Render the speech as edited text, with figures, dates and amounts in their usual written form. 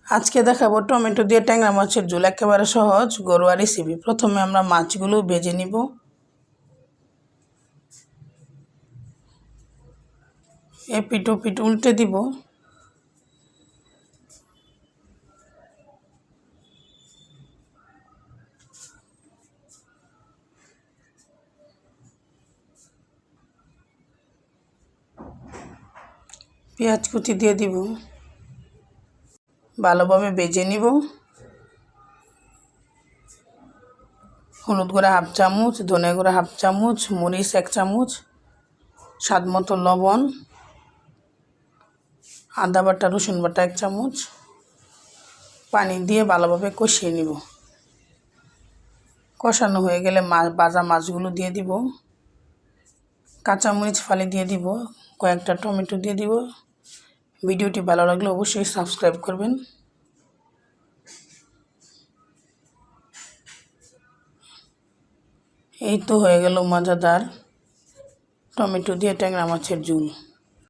আজকে দেখাবো টমেটো দিয়ে ট্যাংরা মাছের ঝোল। একেবারে সহজ ঘরোয়া রেসিপি। প্রথমে আমরা মাছগুলো ভেজে নিব। এপিট ওপিট উল্টে দিব। পেঁয়াজ কুচি দিয়ে দিব। ভালোভাবে ভেজে নিব। হলুদ গুঁড়া 1/2 চামচ, ধনে গুঁড়া 1/2 চামচ, মরিচ 1 চামচ, স্বাদ মতো লবণ, আদা বাটা রসুন বাটা 1 চামচ, পানি দিয়ে ভালোভাবে কষিয়ে নিব। কষানো হয়ে গেলে ভাজা মাছগুলো দিয়ে দিব। কাঁচামরিচ ফালি দিয়ে দিব। কয়েকটা টমেটো দিয়ে দিব। ভিডিওটি ভালো লাগলে অবশ্যই সাবস্ক্রাইব করবেন। এই তো হয়ে গেল মজাদার টমেটো দিয়ে ট্যাংরা মাছের ঝোল।